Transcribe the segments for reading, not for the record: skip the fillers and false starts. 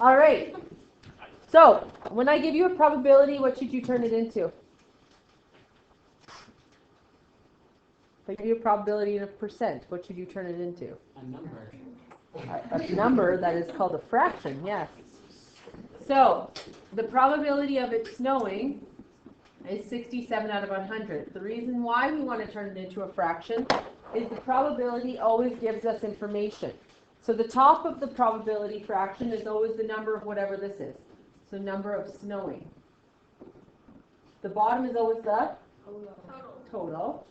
All right. So, when I give you a probability, what should you turn it into? If I give you a probability in a percent, what should you turn it into? A number. A number that is called a fraction, yes. So, the probability of it snowing is 67 out of 100. The reason why we want to turn it into a fraction is the probability always gives us information. So the top of the probability fraction is always the number of whatever this is. So number of snowing. The bottom is always the total.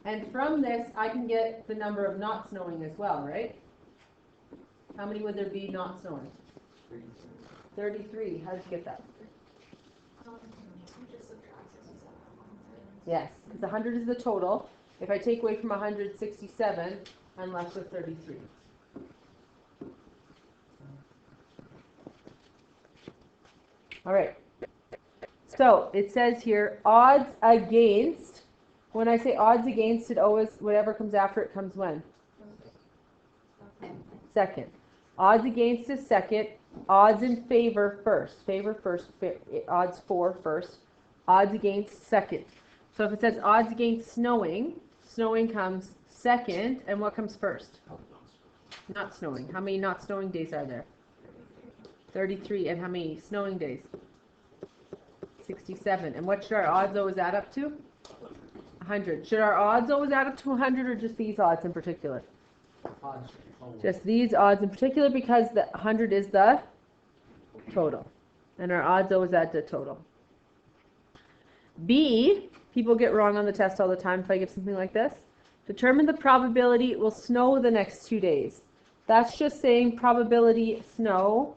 And from this, I can get the number of not snowing as well, right? How many would there be not snowing? 33. How did you get that? Yes, because 100 is the total. If I take away from 167, I'm left with 33. All right. So it says here, odds against. When I say odds against, it always, whatever comes after it comes when? Second. Odds against is second. Odds in favor first. Favor first. Odds for first. Odds against second. So if it says odds against snowing, snowing comes second, and what comes first? Not snowing. How many not snowing days are there? 33. And how many snowing days? 67. And what should our odds always add up to? 100. Should our odds always add up to 100, or just these odds in particular? Odds. Just these odds in particular, because the 100 is the total. And our odds always add to total. B, people get wrong on the test all the time if I give something like this. Determine the probability it will snow the next 2 days. That's just saying probability snow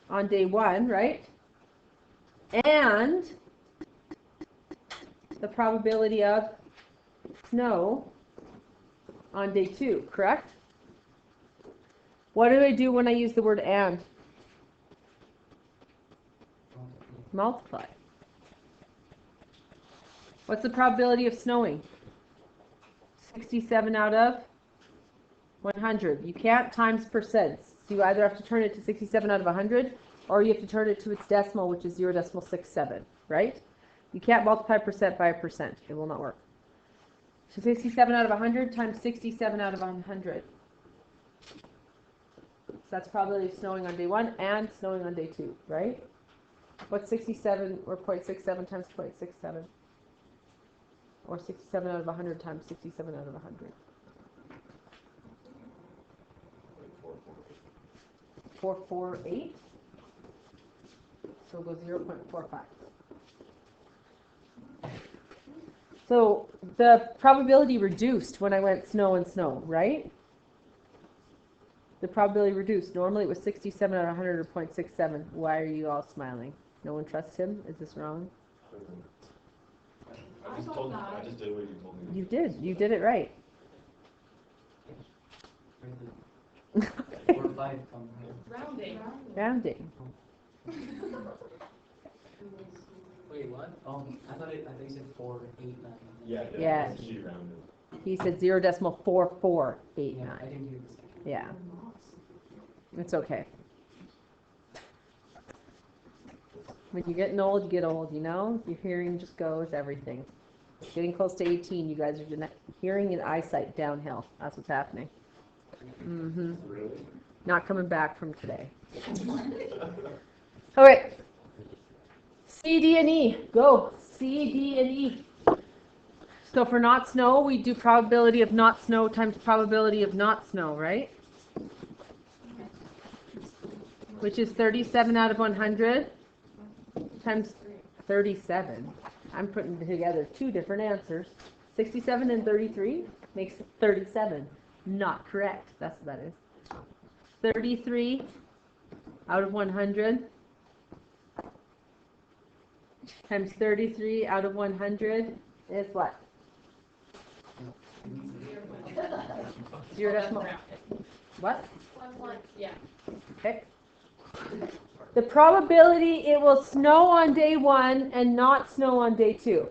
on day 1, right? And the probability of snow on day 2, correct? What do I do when I use the word and? Multiply. What's the probability of snowing? 67 out of 100. You can't times percents. So you either have to turn it to 67 out of 100, or you have to turn it to its decimal, which is 0.67, right? You can't multiply percent by a percent. It will not work. So 67 out of 100 times 67 out of 100. So that's probability of snowing on day 1 and snowing on day 2, right? What's 67 or 0.67 times 0.67? Or 67 out of 100 times 67 out of 100? 448. So we'll go 0.45. So the probability reduced when I went snow and snow, right? The probability reduced. Normally it was 67 out of 100 or 0.67. Why are you all smiling? No one trusts him? Is this wrong? I just did what you told me. You did. You did it right. 4 or 5 from Rounding. Rounding. Wait, what? Oh, I thought you said 4, 8, 9. Yeah. She rounded. He said 0.4489. Yeah, I didn't hear this. Yeah. It's okay. When you're getting old, you get old, you know? Your hearing just goes, everything. Getting close to 18, you guys are hearing and eyesight downhill. That's what's happening. Mm-hmm. Really? Not coming back from today. All right. C, D, and E. Go. C, D, and E. So for not snow, we do probability of not snow times probability of not snow, right? Which is 37 out of 100 times 37. I'm putting together 2 different answers. 67 and 33 makes 37. Not correct. That's what that is. 33 out of 100 times 33 out of 100 is what? 0. What? Yeah. Okay. The probability it will snow on day 1 and not snow on day 2.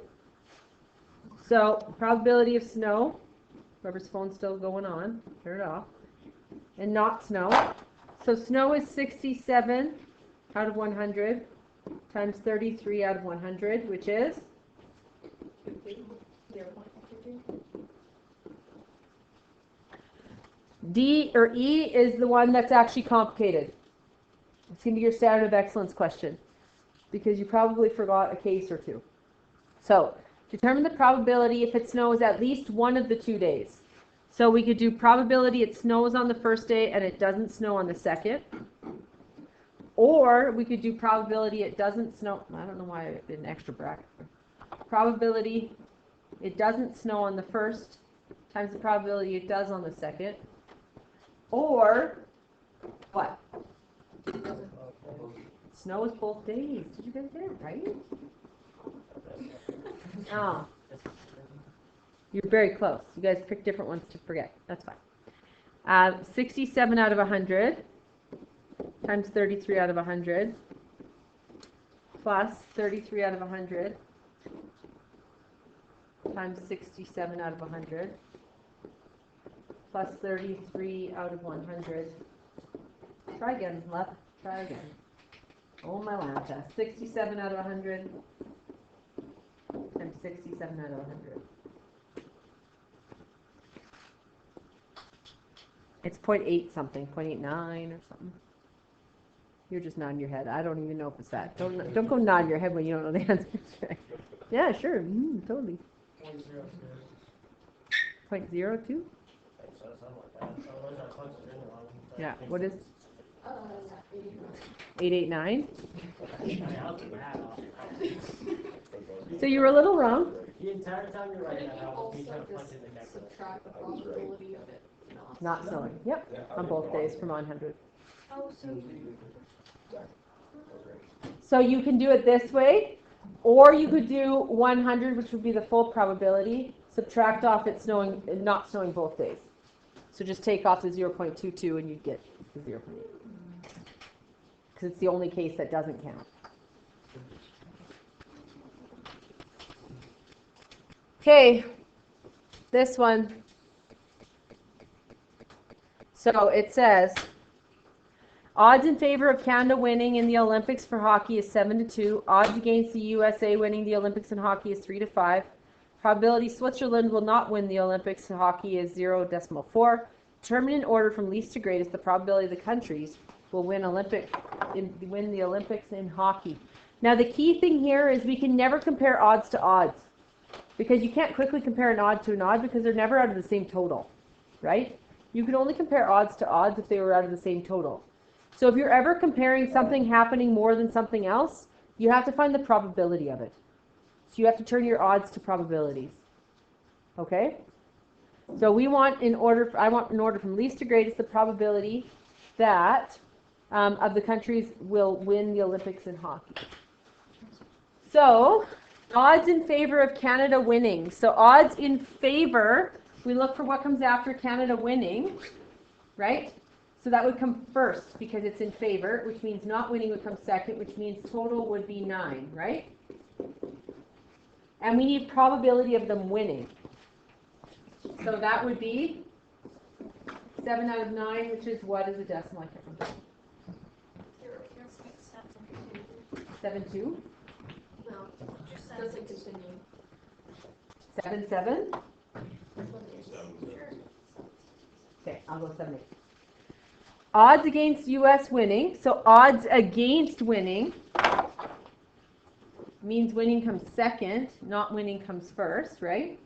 So, probability of snow, whoever's phone's still going on, turn it off, and not snow. So snow is 67 out of 100 times 33 out of 100, which is 0.52. D or E is the one that's actually complicated. It's going to be your standard of excellence question because you probably forgot a case or two. So determine the probability if it snows at least one of the 2 days. So we could do probability it snows on the first day and it doesn't snow on the second. Or we could do probability it doesn't snow. I don't know why I did an extra bracket. Probability it doesn't snow on the first times the probability it does on the second. Or what? Snow is both days. Did you guys get it right? Oh. You're very close. You guys picked different ones to forget. That's fine. 67 out of 100 times 33 out of 100 plus 33 out of 100 times 67 out of 100 plus 33 out of 100. Try again, Lepp. Try again. Oh my Lanta. 67 out of 100 times 67 out of 100. It's 0.8 something, 0.89 or something. You're just nodding your head. I don't even know if it's that. Don't go nod your head when you don't know the answer. Yeah, sure. Totally. 0.02? Yeah. What is 889? So you were a little wrong. The entire time you're writing that, I was Also trying to punch just in the next one. subtract the probability of it Not snowing. Yep. On both days from 100. Oh, so So you can do it this way, or you could do 100, which would be the full probability. Subtract off it snowing, not snowing both days. So just take off the 0.22 and you'd get the 0.8. Because it's the only case that doesn't count. Okay, this one. So it says, odds in favor of Canada winning in the Olympics for hockey is 7-2. Odds against the USA winning the Olympics in hockey is 3-5. Probability Switzerland will not win the Olympics in hockey is 0.4. Determine in order from least to greatest the probability the countries will win the Olympics in hockey. Now the key thing here is we can never compare odds to odds, because you can't quickly compare an odd to an odd because they're never out of the same total, right? You can only compare odds to odds if they were out of the same total. So if you're ever comparing something happening more than something else, you have to find the probability of it. So you have to turn your odds to probabilities. Okay? So we want I want in order from least to greatest the probability that of the countries will win the Olympics in hockey. So odds in favor of Canada winning. So odds in favor, we look for what comes after Canada winning, right? So that would come first because it's in favor, which means not winning would come second, which means total would be 9, right? And we need probability of them winning. So that would be 7 out of 9, which is what is a decimal? I can't remember. 7.2? no, just doesn't continue. 7.7? Okay, I'll go 7.8. Odds against U.S. winning. So odds against winning means winning comes second, not winning comes first, right?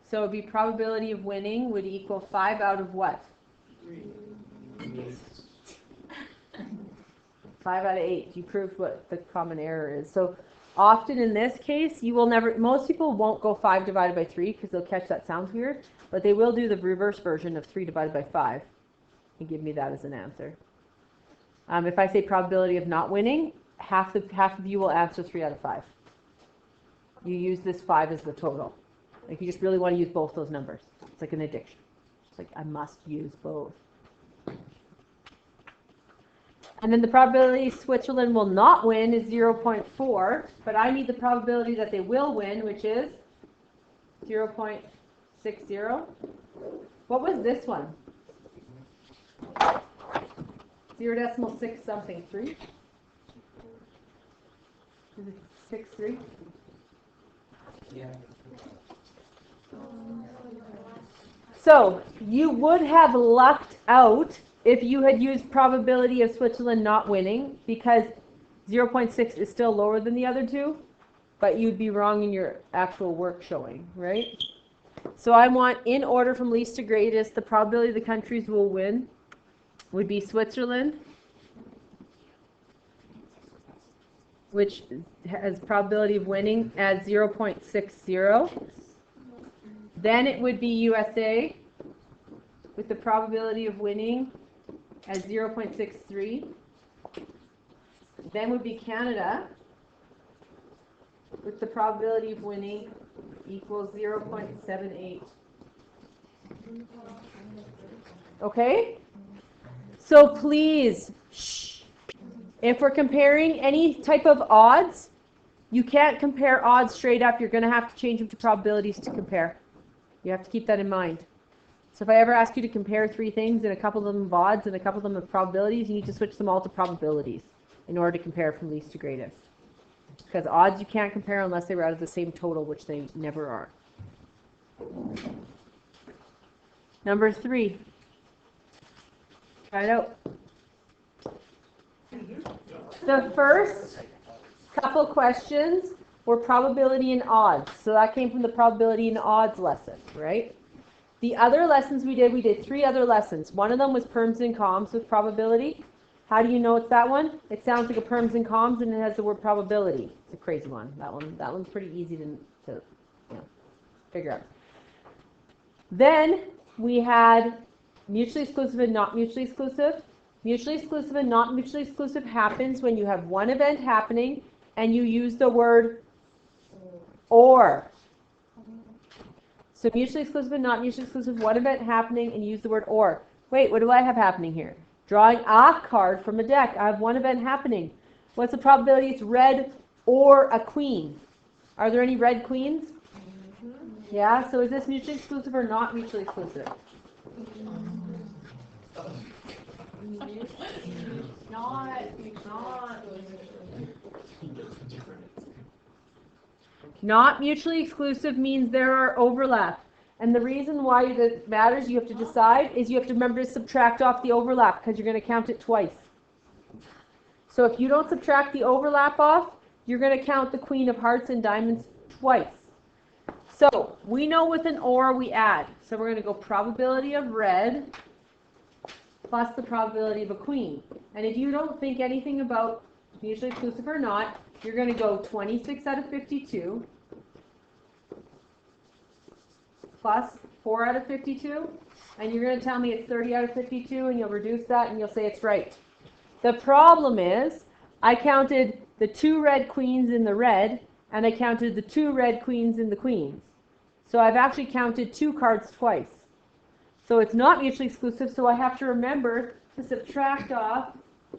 So it'd be probability of winning would equal 5 out of what? 5 out of 8. You proved what the common error is. So often in this case, you will never, most people won't go 5 divided by 3 because they'll catch that sounds weird, but they will do the reverse version of 3 divided by 5 and give me that as an answer. If I say probability of not winning, half of you will answer 3 out of 5. You use this 5 as the total. Like you just really want to use both those numbers. It's like an addiction. It's like I must use both. And then the probability Switzerland will not win is 0.4, but I need the probability that they will win, which is 0.60. What was this one? 0.6 something 3. Is it 6.3? Yeah. So you would have lucked out if you had used probability of Switzerland not winning, because 0.6 is still lower than the other two, but you'd be wrong in your actual work showing, right? So I want, in order from least to greatest, the probability the countries will win would be Switzerland, which has probability of winning as 0.60. Then it would be USA with the probability of winning as 0.63. Then would be Canada with the probability of winning equals 0.78. Okay? So please, shh. If we're comparing any type of odds, you can't compare odds straight up. You're going to have to change them to probabilities to compare. You have to keep that in mind. So if I ever ask you to compare 3 things, and a couple of them have odds and a couple of them have probabilities, you need to switch them all to probabilities in order to compare from least to greatest. Because odds you can't compare unless they were out of the same total, which they never are. Number 3. Try it out. The first couple questions were probability and odds. So that came from the probability and odds lesson, right? The other lessons we did 3 other lessons. One of them was perms and coms with probability. How do you know it's that one? It sounds like a perms and coms and it has the word probability. It's a crazy one. That one's pretty easy to figure out. Then we had mutually exclusive and not mutually exclusive. Mutually exclusive and not mutually exclusive happens when you have one event happening and you use the word or. So mutually exclusive and not mutually exclusive, one event happening and use the word or. Wait, what do I have happening here? Drawing a card from a deck. I have one event happening. What's the probability? It's red or a queen. Are there any red queens? Yeah, so is this mutually exclusive or not mutually exclusive? Not mutually exclusive means there are overlap. And the reason why that matters, you have to decide, is you have to remember to subtract off the overlap because you're going to count it twice. So if you don't subtract the overlap off, you're going to count the queen of hearts and diamonds twice. So we know with an or we add. So we're going to go probability of red plus the probability of a queen. And if you don't think anything about mutually exclusive or not, you're going to go 26 out of 52 plus 4 out of 52, and you're going to tell me it's 30 out of 52, and you'll reduce that, and you'll say it's right. The problem is, I counted the 2 red queens in the red, and I counted the 2 red queens in the queens. So I've actually counted 2 cards twice. So it's not mutually exclusive, so I have to remember to subtract off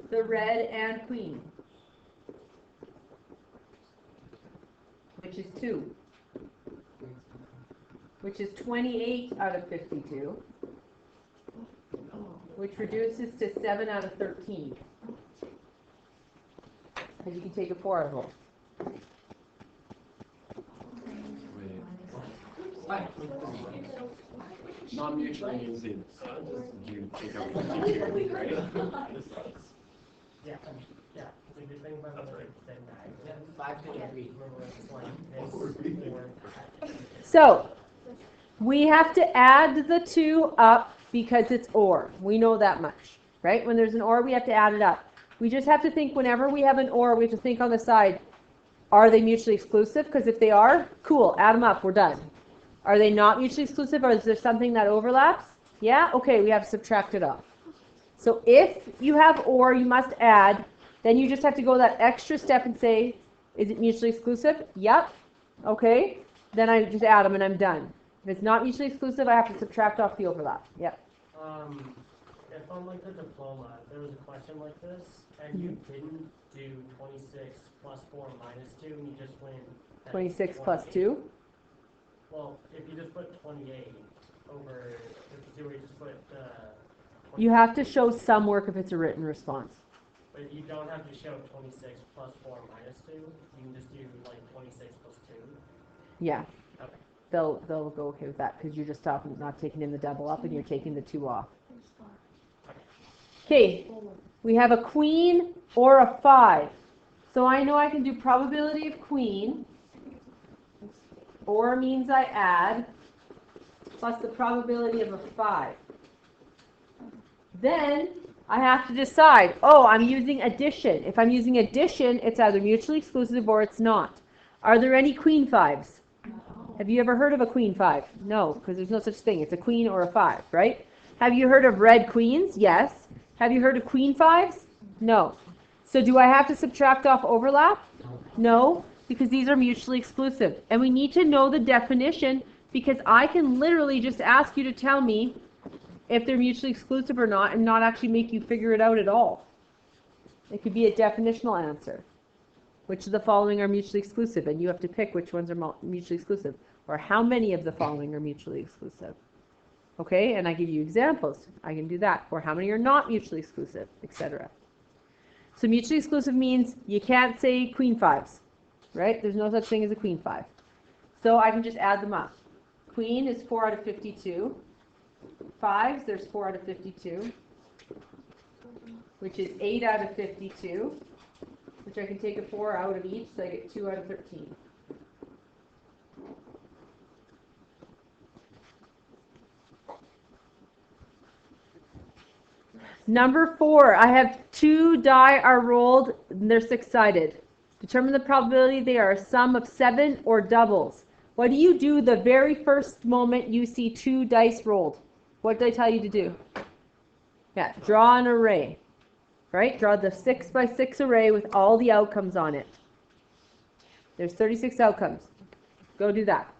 the red and queen, which is 2. Which is 28 out of 52, which reduces to 7 out of 13. Because you can take a 4 out of them. Non-mutually means you take out 52, right? Yeah. We did think about it. Yeah, 5 to 3. So, we have to add the 2 up because it's or. We know that much, right? When there's an or, we have to add it up. We just have to think whenever we have an or, we have to think on the side, are they mutually exclusive? Because if they are, cool, add them up, we're done. Are they not mutually exclusive, or is there something that overlaps? Yeah? Okay, we have to subtract it off. So if you have or, you must add, then you just have to go that extra step and say, is it mutually exclusive? Yep. Okay. Then I just add them and I'm done. If it's not mutually exclusive, I have to subtract off the overlap. Yep. If on like the diploma, there was a question like this, and you didn't do 26 plus 4 minus 2, and you just went 26 plus 2. Well, if you just put 28 over 52, or you just put You have to show some work if it's a written response. But you don't have to show 26 plus 4 minus 2. You can just do like 26 plus 2. Yeah. Okay. They'll go okay with that because you're just not taking in the double up and you're taking the 2 off. Okay, we have a queen or a 5. So I know I can do probability of queen, or means I add, plus the probability of a 5. Then I have to decide, oh, I'm using addition. If I'm using addition, it's either mutually exclusive or it's not. Are there any queen 5s? Have you ever heard of a queen 5? No, because there's no such thing. It's a queen or a 5, right? Have you heard of red queens? Yes. Have you heard of queen 5s? No. So do I have to subtract off overlap? No, because these are mutually exclusive. And we need to know the definition because I can literally just ask you to tell me if they're mutually exclusive or not and not actually make you figure it out at all. It could be a definitional answer. Which of the following are mutually exclusive? And you have to pick which ones are mutually exclusive. Or how many of the following are mutually exclusive. Okay, and I give you examples. I can do that. Or how many are not mutually exclusive, etc. So mutually exclusive means you can't say queen 5s, right? There's no such thing as a queen 5. So I can just add them up. Queen is 4 out of 52. 5s, there's 4 out of 52, which is 8 out of 52, which I can take a 4 out of each, so I get 2 out of 13. Number 4, I have 2 die are rolled, and they're 6-sided. Determine the probability they are a sum of 7 or doubles. What do you do the very first moment you see 2 dice rolled? What did I tell you to do? Yeah, draw an array. Right? Draw the 6 by 6 array with all the outcomes on it. There's 36 outcomes. Go do that.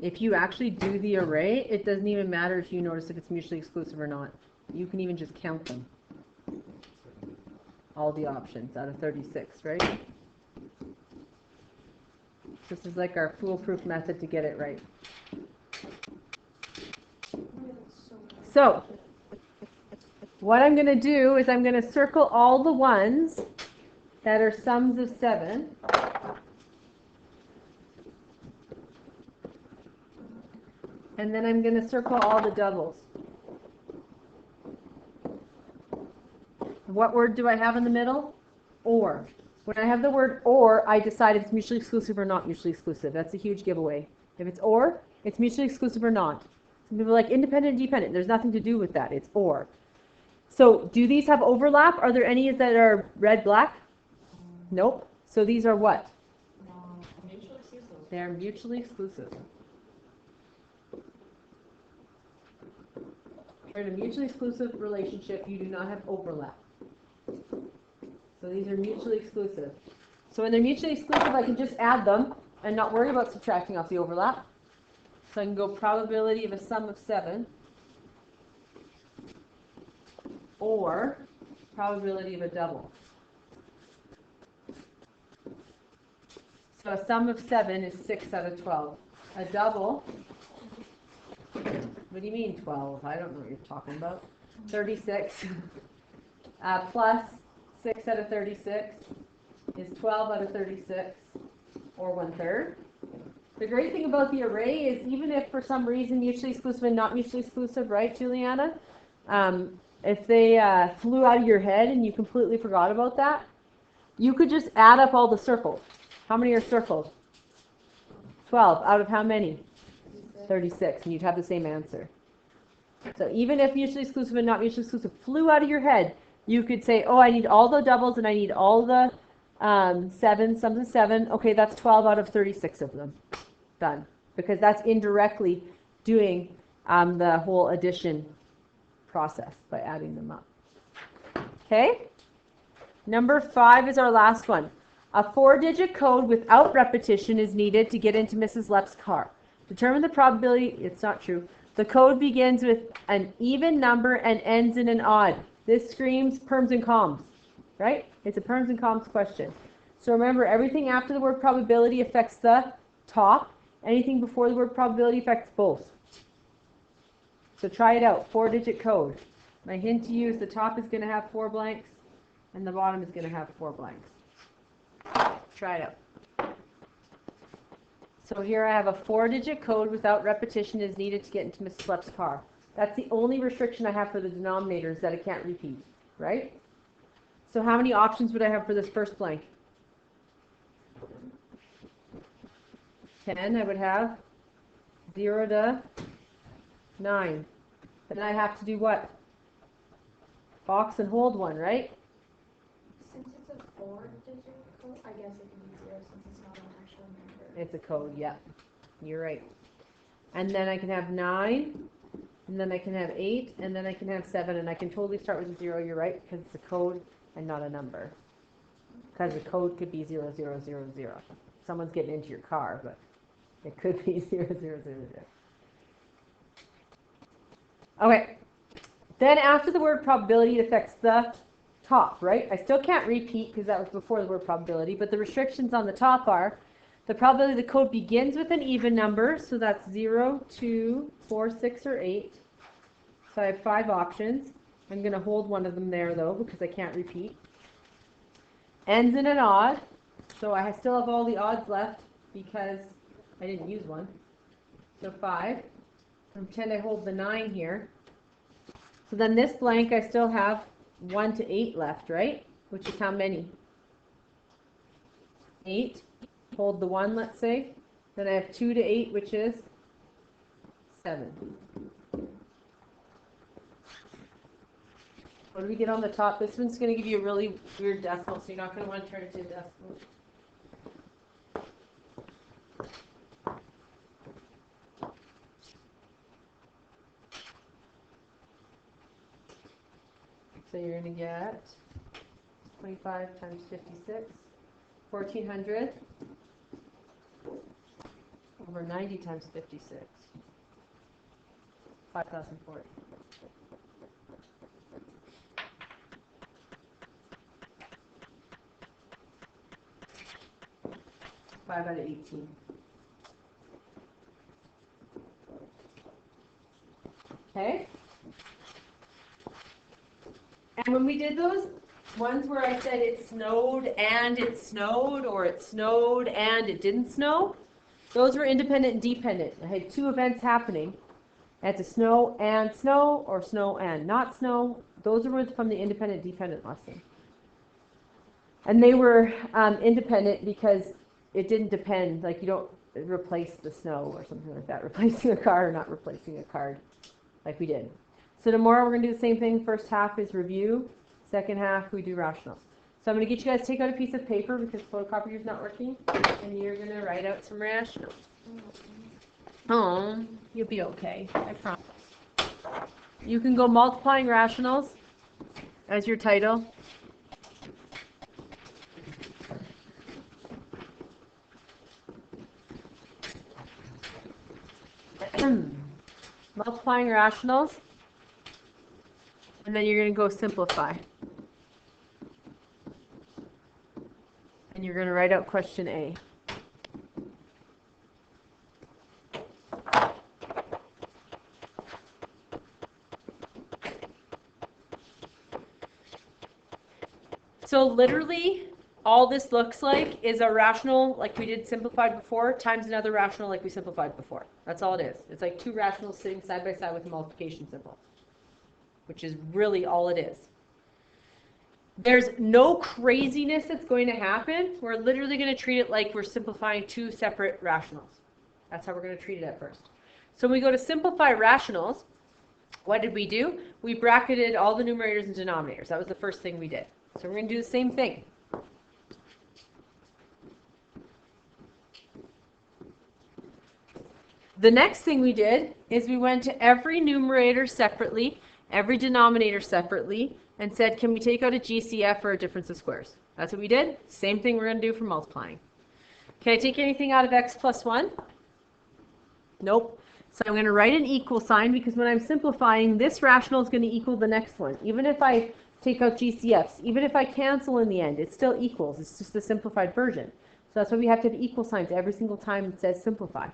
If you actually do the array, it doesn't even matter if you notice if it's mutually exclusive or not. You can even just count them. All the options out of 36, right? This is like our foolproof method to get it right. So, what I'm going to do is I'm going to circle all the ones that are sums of 7. And then I'm going to circle all the doubles. What word do I have in the middle? Or. When I have the word or, I decide if it's mutually exclusive or not mutually exclusive. That's a huge giveaway. If it's or, it's mutually exclusive or not. Some people are like independent and dependent. There's nothing to do with that. It's or. So do these have overlap? Are there any that are red, black? Nope. So these are what? Mutually exclusive. They're mutually exclusive. You're in a mutually exclusive relationship. You do not have overlap. So these are mutually exclusive. So when they're mutually exclusive, I can just add them and not worry about subtracting off the overlap. So I can go probability of a sum of 7 or probability of a double. So a sum of 7 is 6 out of 12. A double, what do you mean 12? I don't know what you're talking about. 36 plus 6 out of 36 is 12 out of 36, or 1/3. The great thing about the array is even if for some reason mutually exclusive and not mutually exclusive, right, Juliana? If they flew out of your head and you completely forgot about that, you could just add up all the circles. How many are circled? 12 out of how many? 36, and you'd have the same answer. So even if mutually exclusive and not mutually exclusive flew out of your head, you could say, oh, I need all the doubles and I need all the sums of 7. Okay, that's 12 out of 36 of them. done, because that's indirectly doing the whole addition process by adding them up. Okay? Number 5 is our last one. A 4-digit code without repetition is needed to get into Mrs. Lepp's car. Determine the probability. It's not true. The code begins with an even number and ends in an odd. This screams perms and coms, right? It's a perms and coms question. So remember, everything after the word probability affects the top. Anything before the word probability affects both. So try it out. 4-digit code. My hint to you is the top is going to have 4 blanks and the bottom is going to have 4 blanks. Try it out. So here I have a 4-digit code without repetition is needed to get into Mrs. Lepp's car. That's the only restriction I have for the denominators, that I can't repeat, right? So how many options would I have for this first blank? 10, I would have 0 to 9. Then I have to do what? Box and hold one, right? Since it's a 4-digit code, I guess it can be 0 since it's not an actual number. It's a code, yeah. You're right. And then I can have 9, and then I can have 8, and then I can have 7, and I can totally start with a 0, you're right, because it's a code and not a number. Because the code could be 0, 0, 0, 0. Someone's getting into your car, but it could be 0, 0, 0, 0. Okay. Then after the word probability, it affects the top, right? I still can't repeat because that was before the word probability, but the restrictions on the top are the probability the code begins with an even number, so that's 0, 2, 4, 6, or 8. So I have 5 options. I'm going to hold one of them there, though, because I can't repeat. Ends in an odd, so I still have all the odds left because I didn't use one. So 5. And pretend I hold the 9 here. So then this blank, I still have 1 to 8 left, right? Which is how many? 8. Hold the 1, let's say. Then I have 2 to 8, which is 7. What do we get on the top? This one's going to give you a really weird decimal, so you're not going to want to turn it to a decimal. So you're going to get 25 times 56, 1,400 over 90 times 56, 5,040. Five out of 18. Okay. And when we did those ones where I said it snowed and it snowed, or it snowed and it didn't snow, those were independent and dependent. I had 2 events happening. I had to snow and snow, or snow and not snow. Those were from the independent dependent lesson. And they were independent because it didn't depend, like you don't replace the snow or something like that, replacing a card or not replacing a card like we did. So tomorrow we're going to do the same thing. First half is review. Second half we do rationals. So I'm going to get you guys to take out a piece of paper because the photocopier's not working, and you're going to write out some rationals. Oh, you'll be okay, I promise. You can go multiplying rationals as your title. Multiplying rationals, and then you're going to go simplify. And you're going to write out question A. So literally, all this looks like is a rational, like we did simplified before, times another rational like we simplified before. That's all it is. It's like 2 rationals sitting side by side with a multiplication symbol, which is really all it is. There's no craziness that's going to happen. We're literally going to treat it like we're simplifying 2 separate rationals. That's how we're going to treat it at first. So when we go to simplify rationals, what did we do? We bracketed all the numerators and denominators. That was the first thing we did. So we're going to do the same thing. the next thing we did is we went to every numerator separately, every denominator separately, and said, can we take out a GCF or a difference of squares? That's what we did. Same thing we're going to do for multiplying. Can I take anything out of x plus 1? Nope. So I'm going to write an equal sign because when I'm simplifying, this rational is going to equal the next one. Even if I take out GCFs, even if I cancel in the end, it still equals. It's just the simplified version. So that's why we have to have equal signs every single time it says simplify.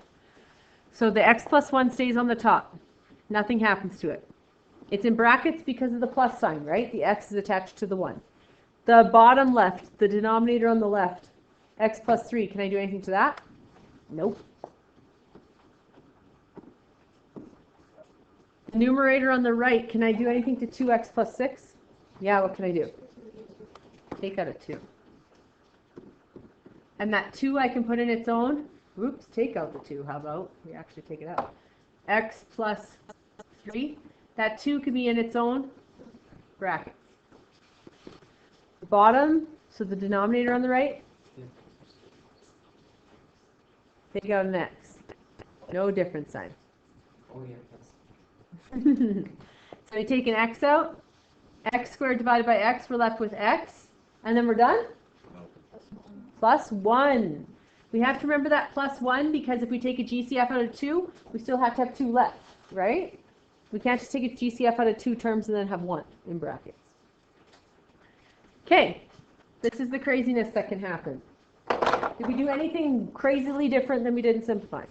So the x plus 1 stays on the top. Nothing happens to it. It's in brackets because of the plus sign, right? The x is attached to the 1. The bottom left, the denominator on the left, x plus 3. Can I do anything to that? Nope. The numerator on the right, can I do anything to 2x plus 6? Yeah, what can I do? Take out a 2. And that 2 I can put in its own. Oops, take out the 2. How about we actually take it out? X plus 3. That 2 could be in its own bracket. The bottom, so the denominator on the right, take out an x. No difference sign. Oh, yeah. So we take an x out. X squared divided by x, we're left with x. And then we're done? Plus 1. We have to remember that plus 1 because if we take a GCF out of 2, we still have to have 2 left, right? We can't just take a GCF out of 2 terms and then have 1 in brackets. Okay, this is the craziness that can happen. Did we do anything crazily different than we did in simplifying?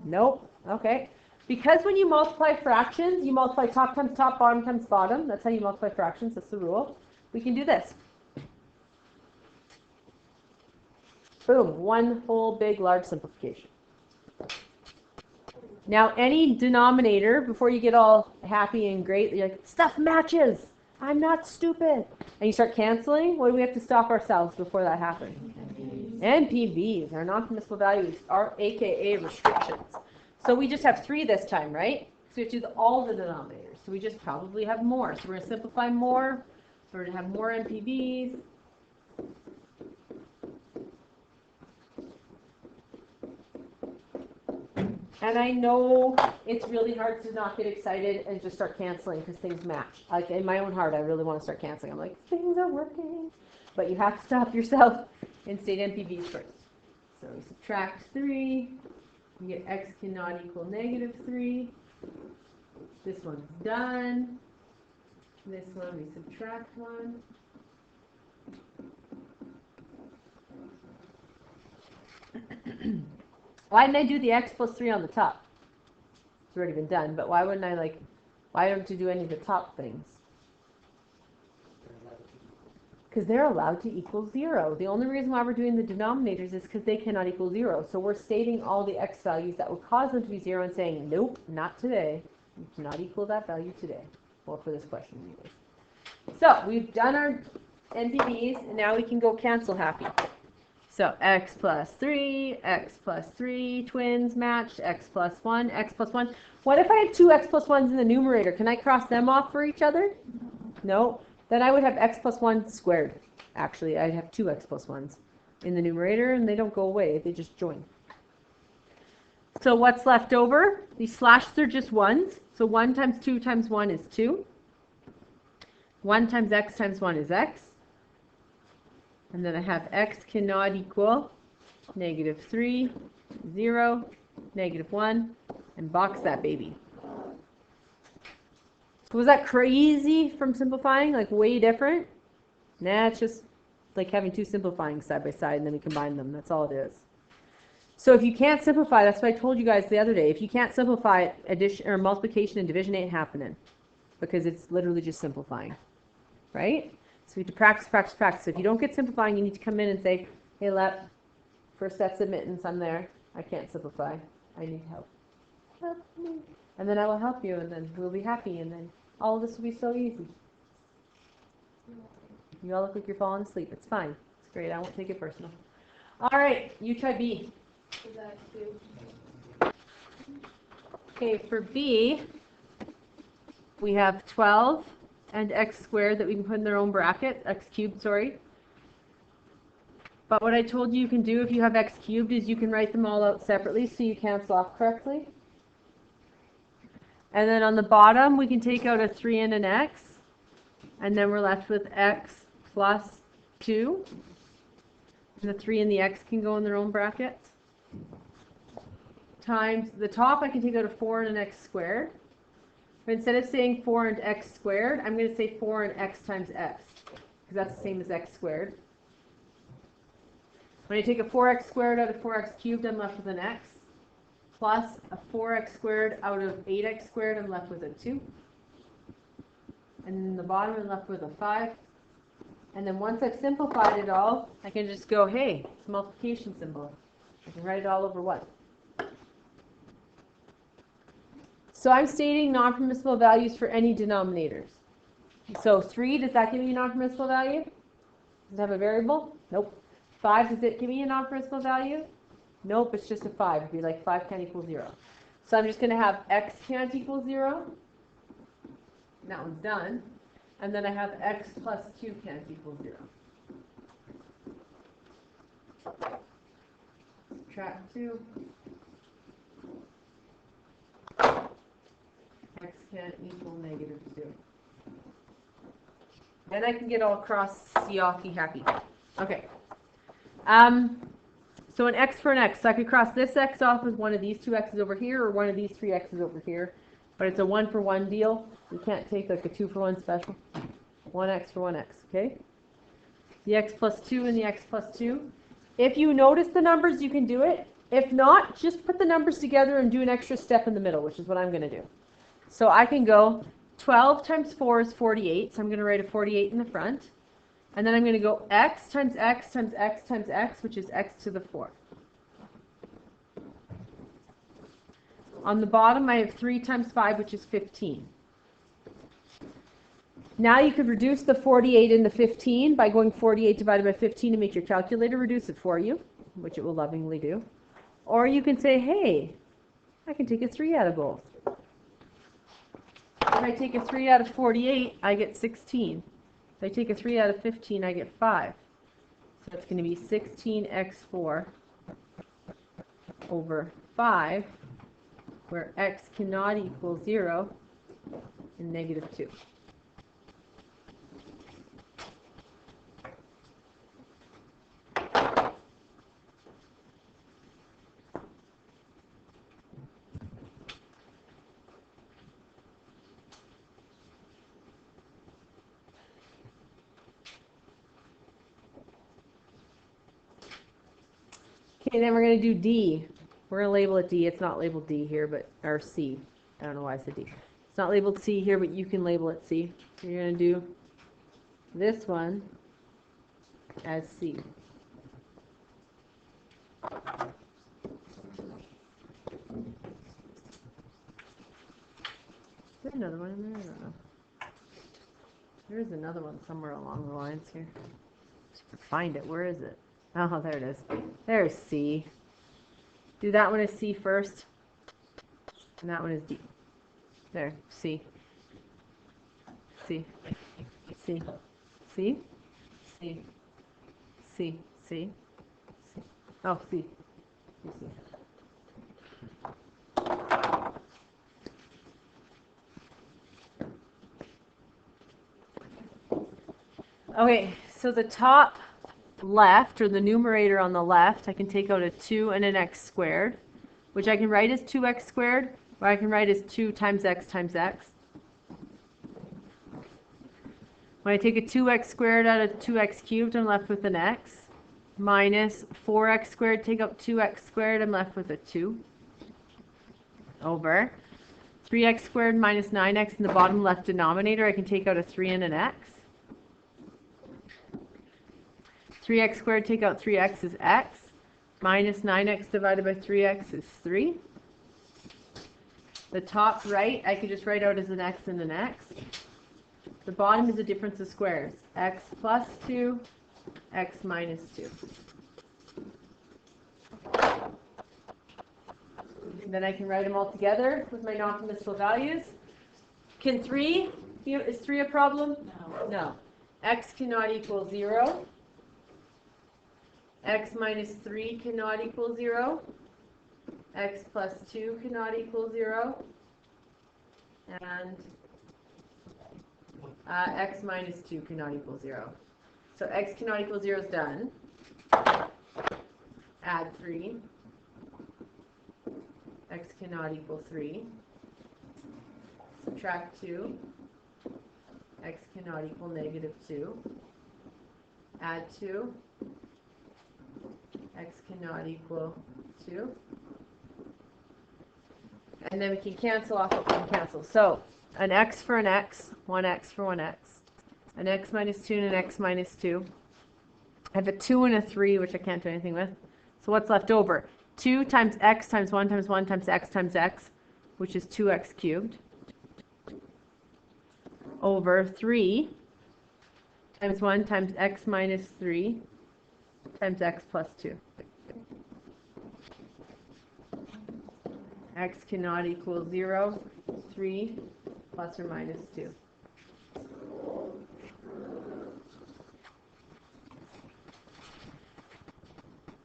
Nope. Okay. Because when you multiply fractions, you multiply top times top, bottom times bottom. That's how you multiply fractions. That's the rule. We can do this. Boom. One whole big large simplification. Now, any denominator, before you get all happy and great, you're like, stuff matches. I'm not stupid. And you start canceling. What do we have to stop ourselves before that happens? NPVs, our non-permissible values, are AKA restrictions. So we just have 3 this time, right? So we have to do all the denominators. So we just probably have more. So we're going to simplify more. We're going to have more NPVs. And I know it's really hard to not get excited and just start canceling because things match. Like in my own heart, I really want to start canceling. I'm like, things are working. But you have to stop yourself and state NPVs first. So we subtract 3. We get x cannot equal negative 3. This one's done. This one we subtract 1. Why didn't I do the x plus 3 on the top? It's already been done, but why wouldn't I why don't you do any of the top things? Because they're allowed to equal 0. The only reason why we're doing the denominators is because they cannot equal 0. So we're stating all the x values that would cause them to be 0 and saying, nope, not today. You cannot equal that value today. Well, for this question, anyways. So we've done our NPVs, and now we can go cancel happy. So x plus 3, twins matched, x plus 1, x plus 1. What if I had 2 x plus 1s in the numerator? Can I cross them off for each other? No. Then I would have x plus 1 squared. Actually, I'd have 2 x plus 1s in the numerator, and they don't go away. They just join. So what's left over? These slashes are just 1s. So 1 times 2 times 1 is 2. 1 times x 1 is x. And then I have x cannot equal negative 3, 0, negative 1, and box that baby. Was that crazy from simplifying? Like way different? Nah, it's just like having 2 simplifying side by side and then we combine them. That's all it is. So if you can't simplify, that's what I told you guys the other day. If you can't simplify, addition or multiplication and division ain't happening because it's literally just simplifying, right? So we have to practice, practice, practice. So if you don't get simplifying, you need to come in and say, hey, Lepp, first set submittance, I'm there. I can't simplify. I need help. Help me. And then I will help you, and then we'll be happy, and then all of this will be so easy. You all look like you're falling asleep. It's fine. It's great. I won't take it personal. All right, you try B. Is that 2? Okay, for B, we have 12 and x squared that we can put in their own bracket, x cubed, sorry. But what I told you can do if you have x cubed is you can write them all out separately so you cancel off correctly. And then on the bottom, we can take out a 3 and an x. And then we're left with x plus 2. And the 3 and the x can go in their own brackets. Times the top, I can take out a 4 and an x squared. But instead of saying 4 and x squared, I'm going to say 4 and x times x. Because that's the same as x squared. When I take a 4x squared out of 4x cubed, I'm left with an x. Plus a 4x squared out of 8x squared, I'm left with a 2. And in the bottom, I'm left with a 5. And then once I've simplified it all, I can just go, hey, it's a multiplication symbol. I can write it all over 1. So I'm stating non-permissible values for any denominators. So 3, does that give me a non-permissible value? Does it have a variable? Nope. 5, does it give me a non-permissible value? Nope, it's just a 5. It'd be like 5 can't equal 0. So I'm just going to have x can't equal 0. That one's done. And then I have x plus 2 can't equal 0. Subtract 2. X can't equal negative 2. Then I can get all cross Siaki happy. Okay. So an x for an x. So I could cross this x off with one of these 2 x's over here or one of these 3 x's over here. But it's a 1 for 1 deal. You can't take like a 2 for 1 special. 1x for 1x, okay? The x plus 2 and the x plus 2. If you notice the numbers, you can do it. If not, just put the numbers together and do an extra step in the middle, which is what I'm going to do. So I can go 12 times 4 is 48. So I'm going to write a 48 in the front. And then I'm going to go x times x times x times x, which is x to the 4th. On the bottom, I have 3 times 5, which is 15. Now you could reduce the 48 into 15 by going 48 divided by 15 and make your calculator reduce it for you, which it will lovingly do. Or you can say, hey, I can take a 3 out of both. If I take a 3 out of 48, I get 16. If I take a 3 out of 15, I get 5. So that's going to be 16x4 over 5, where x cannot equal 0 and negative 2. Okay, then we're going to do D. We're going to label it D. It's not labeled D here, but or C. I don't know why I said D. It's not labeled C here, but you can label it C. So you're going to do this one as C. Is there another one in there? I don't know. There is another one somewhere along the lines here. Find it. Where is it? Oh, there it is. There's C. Do that one as C first. And that one is D. There. C. C. C. C. C. C. C. C. Oh, C. C. C. Okay, so the top left, or the numerator on the left, I can take out a 2 and an x squared, which I can write as 2x squared, or I can write as 2 times x times x. When I take a 2x squared out of 2x cubed, I'm left with an x, minus 4x squared, take out 2x squared, I'm left with a 2, over 3x squared minus 9x in the bottom left denominator, I can take out a 3 and an x. 3x squared, take out 3x is x, minus 9x divided by 3x is 3. The top right, I could just write out as an x and an x. The bottom is a difference of squares, x plus 2, x minus 2. And then I can write them all together with my non-permissible values. Can 3, is 3 a problem? No. No. X cannot equal 0. X minus 3 cannot equal 0. X plus 2 cannot equal 0. and x minus 2 cannot equal 0. So x cannot equal 0 is done. Add 3. X cannot equal 3. Subtract 2. X cannot equal negative 2. Add 2. X cannot equal 2. And then we can cancel off what we can cancel. So an x for an x, 1x for 1x, an x minus 2 and an x minus 2. I have a 2 and a 3, which I can't do anything with. So what's left over? 2 times x times 1 times 1 times x, which is 2x cubed, over 3 times 1 times x minus 3 times x plus 2. X cannot equal 0, 3 plus or minus 2.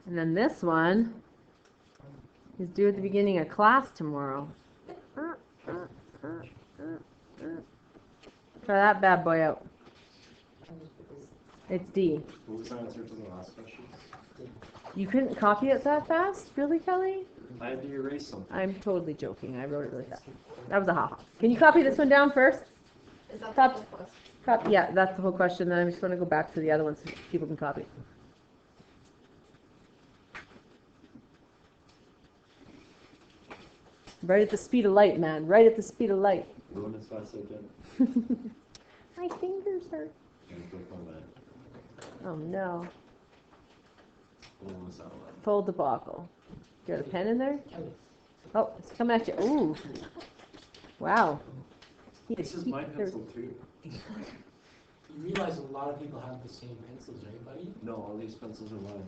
And then this one is due at the beginning of class tomorrow. Try that bad boy out. It's D. What was the answer to the last question? You couldn't copy it that fast? Really, Kelly? I had to erase something. I'm totally joking. I wrote it really fast. That was a ha-ha. Can you copy this one down first? Is that Cop- the whole question? Copy. Yeah, that's the whole question. Then I'm just going to go back to the other ones so people can copy. Right at the speed of light, man. Right at the speed of light. Going as fast as I can. My fingers hurt. And click on that. Oh no. What was that one? Full debacle. Got a pen in there? Kelly, Oh, it's coming at you. Ooh. Wow. This is my pencil too. you realize a lot of people have the same pencils, right, buddy? No, all these pencils are mine.